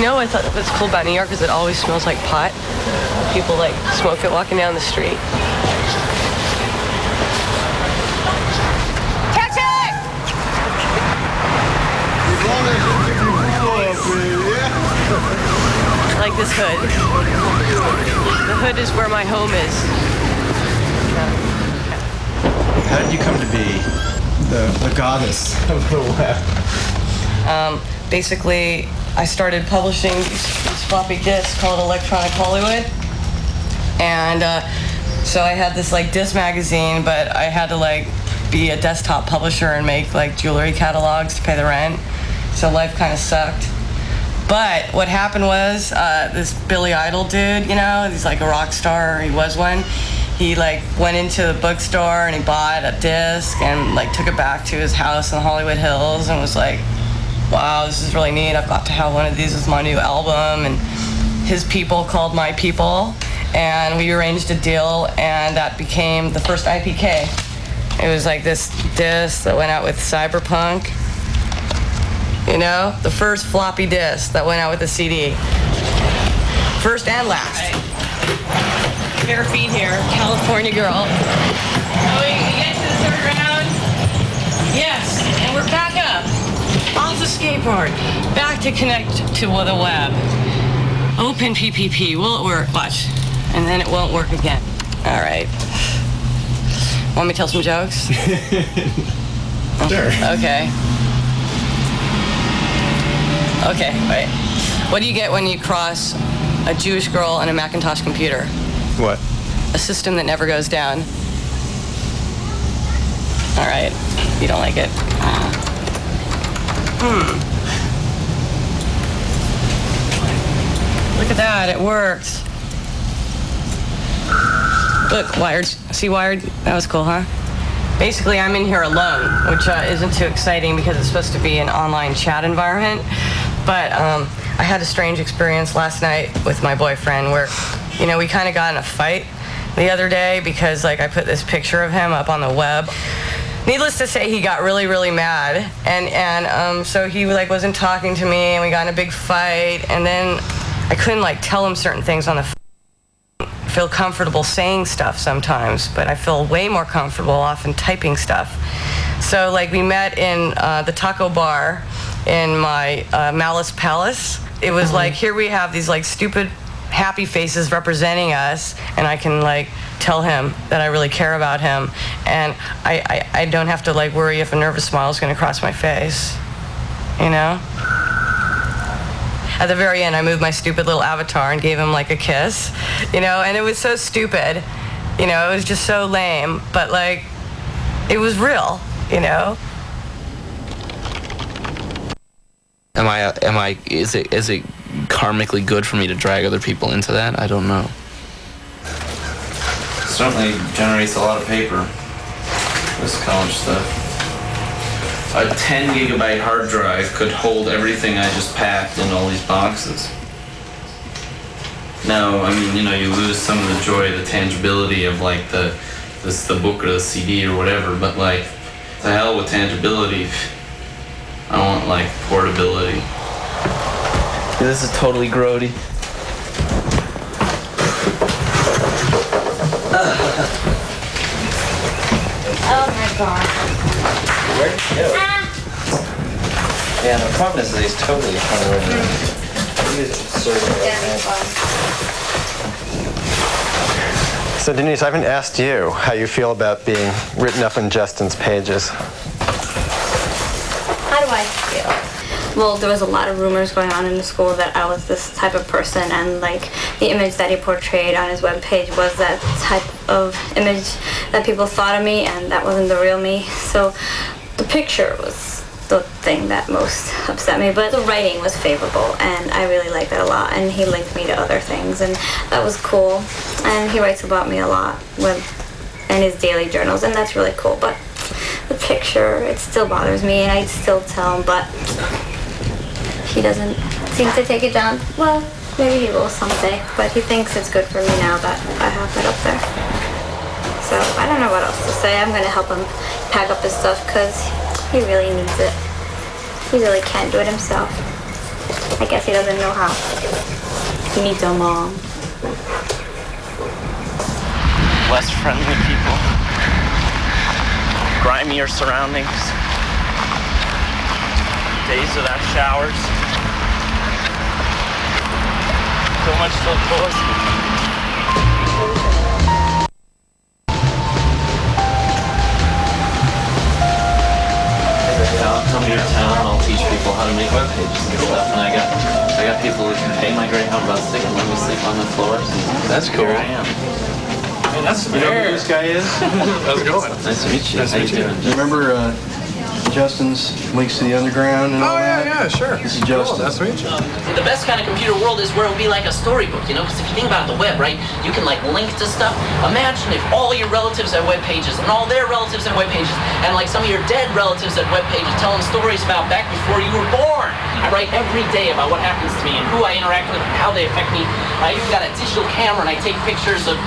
know what's cool about New York is it always smells like pot. People like smoke it walking down the street. Catch it! I like this hood. The hood is where my home is. How did you come to be the goddess of the web? Basically, I started publishing these floppy disks called Electronic Hollywood. And so I had this like disc magazine, but I had to like be a desktop publisher and make like jewelry catalogs to pay the rent. So life kind of sucked. But what happened was this Billy Idol dude, you know, he's like a rock star, he was one. He like went into the bookstore and he bought a disc and like took it back to his house in the Hollywood Hills and was like, wow, this is really neat. I've got to have one of these with my new album. And his people called my people and we arranged a deal and that became the first IPK. It was like this disc that went out with Cyberpunk. You know, the first floppy disk that went out with a CD. First and last. Bare feet here, California girl. Oh, we get to the third round? Yes, and we're back up. Off the skateboard. Back to connect to the web. Open PPP, will it work? Watch. And then it won't work again. All right. Want me to tell some jokes? Sure. Okay. Okay, wait. What do you get when you cross a Jewish girl and a Macintosh computer? What? A system that never goes down. All right, you don't like it. Look at that, it works. Look, Wired. See Wired? That was cool, huh? Basically, I'm in here alone, which isn't too exciting because it's supposed to be an online chat environment. But I had a strange experience last night with my boyfriend where, you know, we kind of got in a fight the other day because, like, I put this picture of him up on the web. Needless to say, he got really, really mad. And so he, like, wasn't talking to me, and we got in a big fight. And then I couldn't, like, tell him certain things on the phone. Feel comfortable saying stuff sometimes, but I feel way more comfortable often typing stuff. So like we met in the taco bar in my Malice Palace. It was like, here we have these like stupid happy faces representing us, and I can like tell him that I really care about him, and I don't have to like worry if a nervous smile is going to cross my face, you know? At the very end, I moved my stupid little avatar and gave him like a kiss, you know, and it was so stupid, you know, it was just so lame, but like, it was real, you know? Is it karmically good for me to drag other people into that? I don't know. Certainly generates a lot of paper, this college stuff. A 10 gigabyte hard drive could hold everything I just packed in all these boxes. No, I mean, you know, you lose some of the joy, the tangibility of like the book or the CD or whatever, but like, the hell with tangibility. I want like portability. Yeah, this is totally grody. Oh my god. Where did you go? Yeah, the problem is that he's totally trying to run around. So Denise, I haven't asked you how you feel about being written up in Justin's pages. How do I feel? Well, there was a lot of rumors going on in the school that I was this type of person, and like the image that he portrayed on his webpage was that type of image that people thought of me, and that wasn't the real me. So the picture was the thing that most upset me, but the writing was favorable, and I really liked that a lot, and he linked me to other things, and that was cool. And he writes about me a lot in his daily journals, and that's really cool. But the picture, it still bothers me, and I still tell him, but he doesn't seem to take it down. Well, maybe he will someday, but he thinks it's good for me now that I have that up there. So I don't know what else to say. I'm going to help him pack up his stuff because he really needs it. He really can't do it himself. I guess he doesn't know how. He needs a mom. Less friendly people. Grimier surroundings. Days without showers. So much to look forward to. I'll come to your town and I'll teach people how to make web pages and stuff. And I got people who can pay my Greyhound bus ticket and let me sleep on the floors. And That's cool. Here I am. Man, that's you know who this guy is? How's it going? Nice to meet you. How you doing? You remember Justin's Links to the Underground and all that? Yeah, sure. This is Justin. Cool, nice to meet you. The best kind of computer world is where it would be like a storybook, you know? Because if you think about the web, right, you can like link to stuff. Imagine if all your relatives had web pages and all their relatives had web pages and like some of your dead relatives had web pages telling stories about back before you were born. I write every day about what happens to me and who I interact with and how they affect me. I even got a digital camera and I take pictures of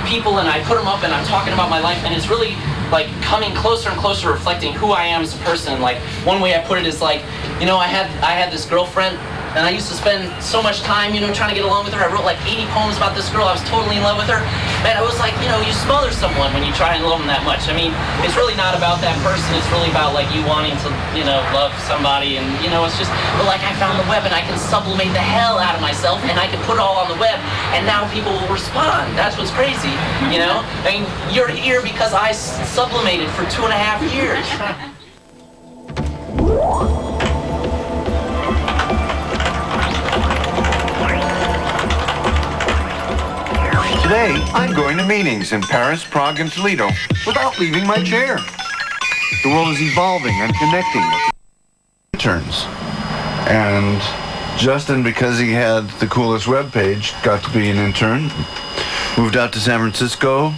people and I put them up and I'm talking about my life and it's really like coming closer and closer reflecting who I am as a person. Like one way I put it is like, you know, I had this girlfriend and I used to spend so much time, you know, trying to get along with her. I wrote like 80 poems about this girl. I was totally in love with her. And I was like, you know, you smother someone when you try and love them that much. I mean, it's really not about that person. It's really about like you wanting to, you know, love somebody. And, you know, it's just, but like I found the web and I can sublimate the hell out of myself and I can put it all on the web and now people will respond. That's what's crazy, you know? I mean, you're here because I sublimated for 2.5 years. Today, I'm going to meetings in Paris, Prague, and Toledo without leaving my chair. The world is evolving and connecting. Interns. And Justin, because he had the coolest web page, got to be an intern. Moved out to San Francisco,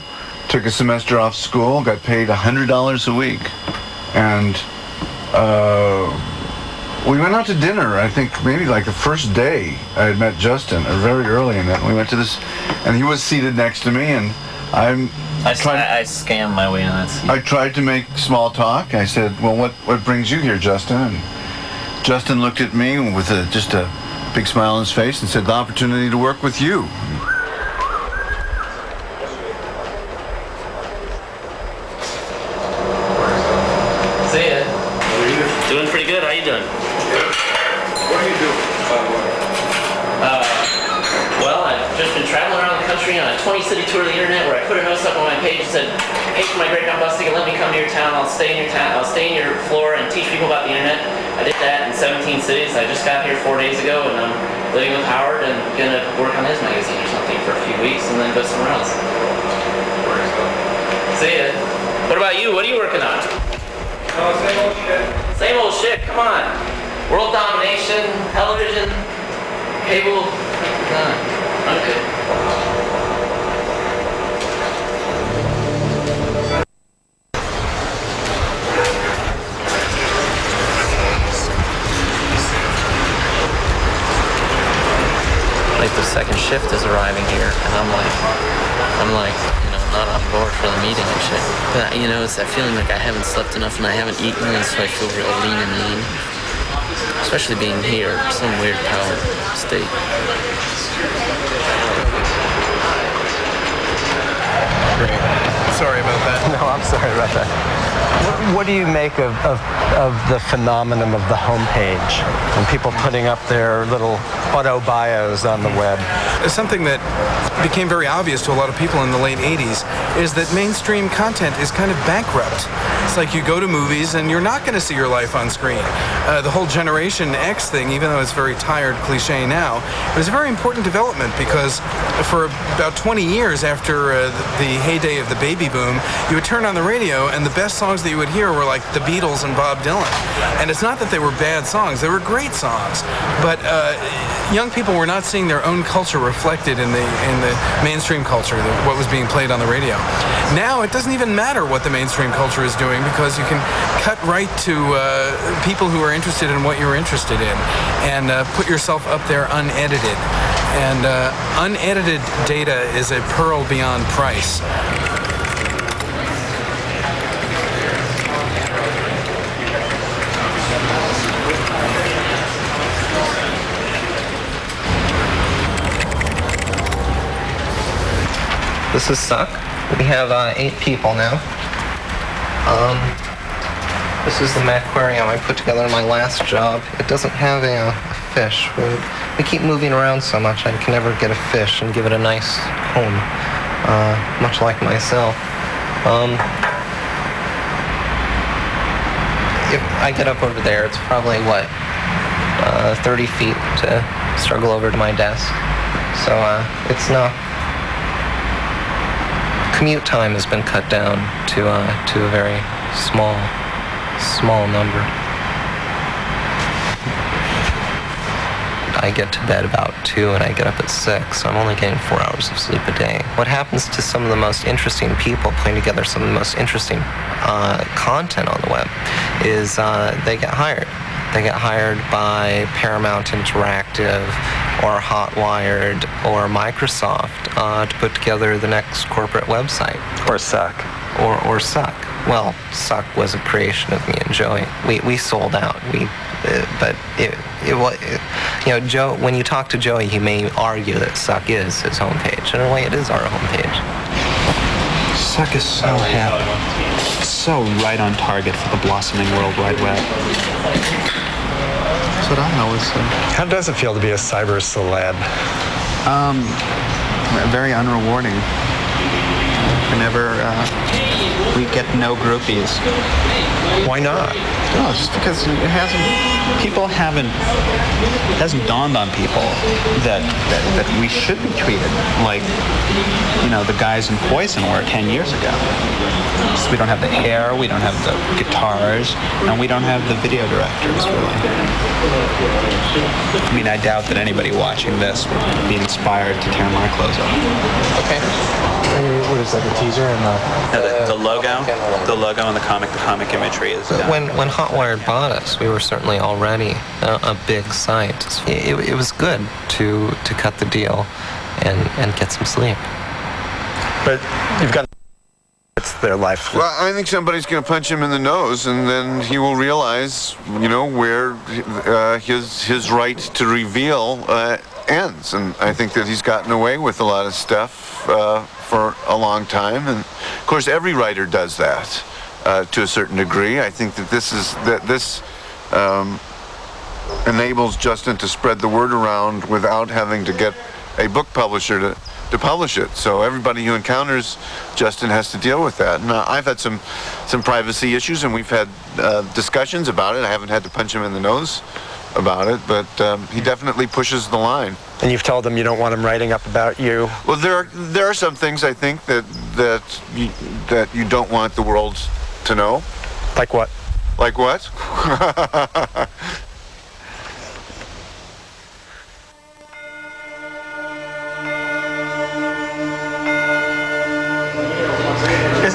took a semester off school, got paid $100 a week. And we went out to dinner, I think maybe like the first day I had met Justin, or very early in it. We went to this, and he was seated next to me, and I scammed my way on that seat. I tried to make small talk. I said, well, what brings you here, Justin? And Justin looked at me with just a big smile on his face and said, the opportunity to work with you. See ya. Doing pretty good. How you doing? What are you doing, by the way? Well, I've just been traveling around the country on a 20-city tour of the internet where I put a notice up on my page that said, pay for my Greyhound bus ticket, let me come to your town, I'll stay in your town, I'll stay in your floor and teach people about the internet. I did that in 17 cities. I just got here 4 days ago and I'm living with Howard and gonna work on his magazine or something for a few weeks and then go somewhere else. See ya. What about you? What are you working on? Same old shit. Same old shit, come on. World domination, television, cable, okay. Like the second shift is arriving here, and I'm like, you know, not on board for the meeting and shit. But you know, it's that feeling like I haven't slept enough and I haven't eaten, and so I feel real lean and mean. Especially being here, some weird power state. Great. Sorry about that. No, I'm sorry about that. What do you make of the phenomenon of the homepage and people putting up their little auto bios on the web? Something that became very obvious to a lot of people in the late 80s is that mainstream content is kind of bankrupt. It's like you go to movies and you're not going to see your life on screen. The whole Generation X thing, even though it's very tired cliche now, it was a very important development because for about 20 years after the heyday of the baby boom, you would turn on the radio and the best songs that you would hear were like the Beatles and Bob Dylan. And it's not that they were bad songs, they were great songs. But young people were not seeing their own culture reflected in the mainstream culture, what was being played on the radio. Now it doesn't even matter what the mainstream culture is doing because you can cut right to people who are interested in what you're interested in and put yourself up there unedited. And unedited data is a pearl beyond price. This is Suck. We have 8 people now. This is the aquarium I put together in my last job. It doesn't have a fish. We keep moving around so much I can never get a fish and give it a nice home, much like myself. If I get up over there, it's probably, 30 feet to struggle over to my desk. So it's not... Commute time has been cut down to a very small number. I get to bed about 2 and I get up at 6, so I'm only getting 4 hours of sleep a day. What happens to some of the most interesting people putting together some of the most interesting content on the web is they get hired. They get hired by Paramount Interactive or Hotwired or Microsoft to put together the next corporate website. Or Suck. Or Suck. Well, Suck was a creation of me and Joey. We sold out. But Joe. When you talk to Joey, he may argue that Suck is his homepage. In a way, it is our homepage. Suck is so hip, so right on target for the blossoming World Wide Web. That's what I always say. How does it feel to be a cyber celeb? Very unrewarding. Whenever we get no groupies. Why not? No, just because it hasn't dawned on people that we should be treated like, the guys in Poison were 10 years ago. So we don't have the hair, we don't have the guitars, and we don't have the video directors, really. I mean, I doubt that anybody watching this would be inspired to tear my clothes off. Okay. What is that, the teaser and the logo? The logo and the comic imagery is done. When Hotwired bought us, we were certainly already a big site. It was good to cut the deal and get some sleep. But you've got... It's their life. Well, I think somebody's going to punch him in the nose, and then he will realize, where his right to reveal ends. And I think that he's gotten away with a lot of stuff for a long time. And of course, every writer does that to a certain degree. I think that this enables Justin to spread the word around without having to get a book publisher to publish it. So everybody who encounters Justin has to deal with that. And I've had some privacy issues, and we've had discussions about it. I haven't had to punch him in the nose about it, but he definitely pushes the line. And you've told him you don't want him writing up about you? Well, there are some things I think that you don't want the world to know. Like what? Like what?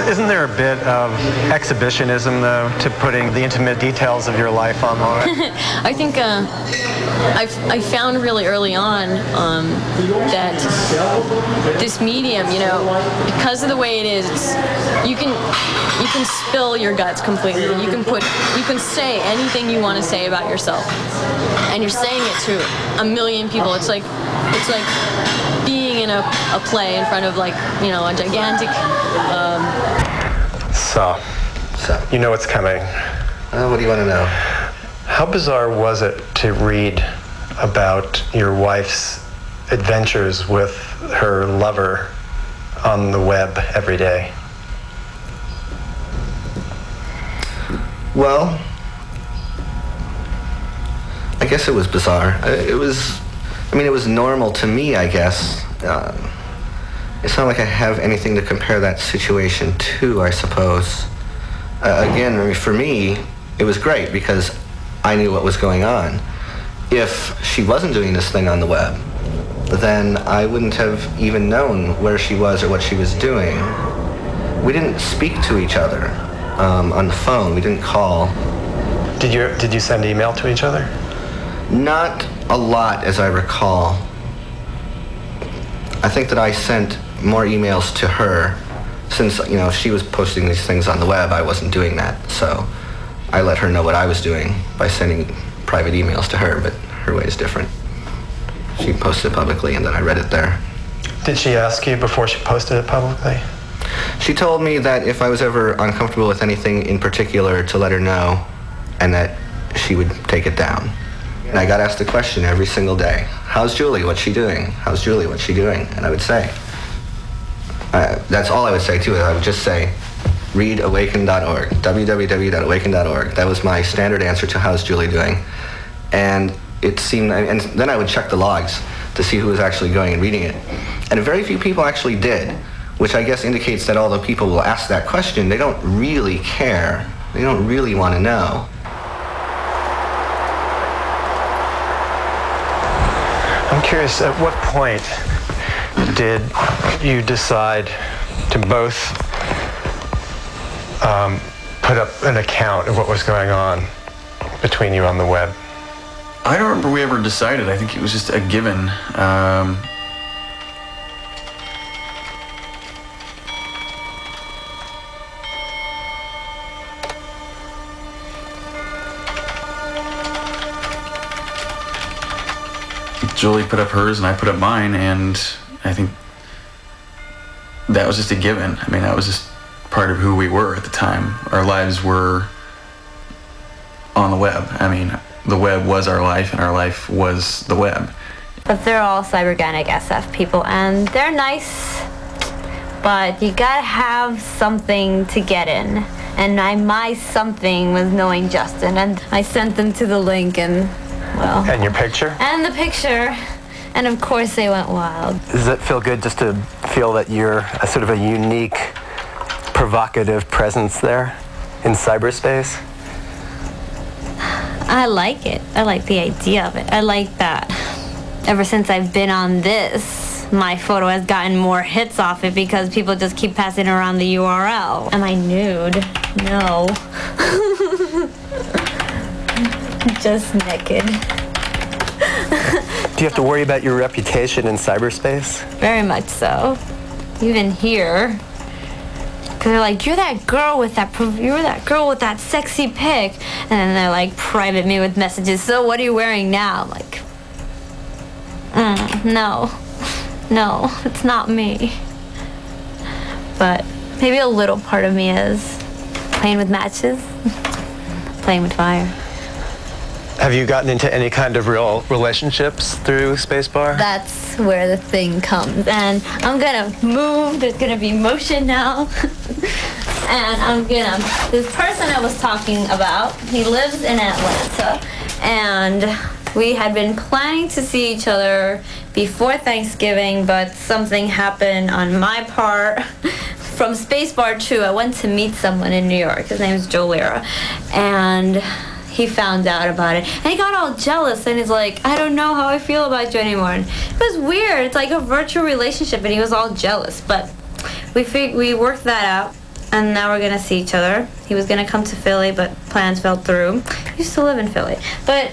Isn't there a bit of exhibitionism, though, to putting the intimate details of your life online? I think I found really early on that this medium, because of the way it is, you can spill your guts completely. You can say anything you want to say about yourself, and you're saying it to a million people. It's like being in a play in front of a gigantic. So, you know what's coming. What do you want to know? How bizarre was it to read about your wife's adventures with her lover on the web every day? Well, I guess it was bizarre. It was normal to me, I guess. It's not like I have anything to compare that situation to, I suppose. Again, for me, it was great because I knew what was going on. If she wasn't doing this thing on the web, then I wouldn't have even known where she was or what she was doing. We didn't speak to each other on the phone. We didn't call. Did you send email to each other? Not a lot, as I recall. I think that I sent more emails to her since, she was posting these things on the web. I wasn't doing that, so I let her know what I was doing by sending private emails to her, but her way is different. She posted publicly, and then I read it there. Did she ask you before she posted it publicly? She told me that if I was ever uncomfortable with anything in particular to let her know, and that she would take it down. And I got asked the question every single day, how's Julie, what's she doing? How's Julie, what's she doing? And I would say, that's all I would say too. I would just say, read awaken.org, www.awaken.org. That was my standard answer to how's Julie doing. And it seemed, and then I would check the logs to see who was actually going and reading it. And very few people actually did, which I guess indicates that although people will ask that question, they don't really care. They don't really want to know. I'm curious, at what point did you decide to both put up an account of what was going on between you on the web? I don't remember we ever decided. I think it was just a given. Julie put up hers and I put up mine, and I think that was just a given. I mean, that was just part of who we were at the time. Our lives were on the web. I mean, the web was our life, and our life was the web. But they're all cyberganic SF people, and they're nice, but you gotta have something to get in. And my something was knowing Justin, and I sent them to the link, and well... And your picture? And the picture. And of course they went wild. Does it feel good just to feel that you're a sort of a unique, provocative presence there in cyberspace? I like it. I like the idea of it. I like that ever since I've been on this, my photo has gotten more hits off it because people just keep passing around the URL. Am I nude? No. Just naked. Do you have to worry about your reputation in cyberspace? Very much so. Even here. They're like, you're that girl with that sexy pic. And then they're like, private me with messages. So what are you wearing now? I'm like, no, it's not me. But maybe a little part of me is playing with matches, playing with fire. Have you gotten into any kind of real relationships through Spacebar? That's where the thing comes. And I'm gonna move, there's gonna be motion now. And this person I was talking about, he lives in Atlanta, and we had been planning to see each other before Thanksgiving, but something happened on my part. From Spacebar 2, I went to meet someone in New York. His name is Joe Lira, and he found out about it, and he got all jealous, and he's like, I don't know how I feel about you anymore. And it was weird. It's like a virtual relationship, and he was all jealous, but we worked that out, and now we're gonna see each other. He was gonna come to Philly, but plans fell through. He used to live in Philly, but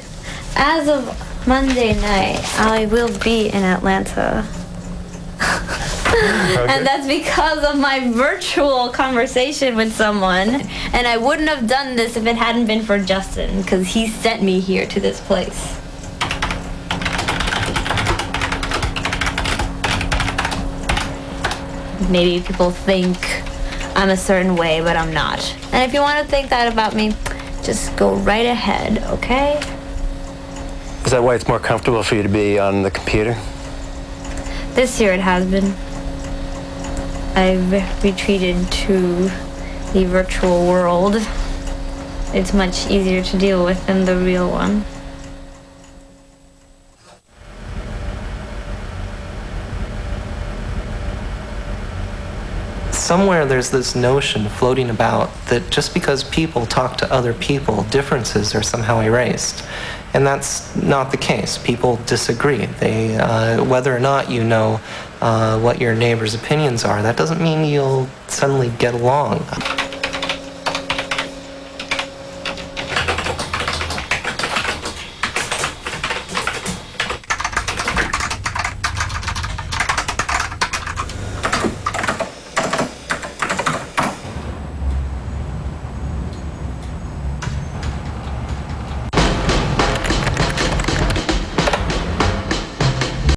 as of Monday night, I will be in Atlanta. Okay. And that's because of my virtual conversation with someone. And I wouldn't have done this if it hadn't been for Justin, because he sent me here to this place. Maybe people think I'm a certain way, but I'm not. And if you want to think that about me, just go right ahead, okay? Is that why it's more comfortable for you to be on the computer? This year it has been. I've retreated to the virtual world. It's much easier to deal with than the real one. Somewhere there's this notion floating about that just because people talk to other people, differences are somehow erased. And that's not the case. People disagree. Whether or not you know what your neighbor's opinions are, that doesn't mean you'll suddenly get along.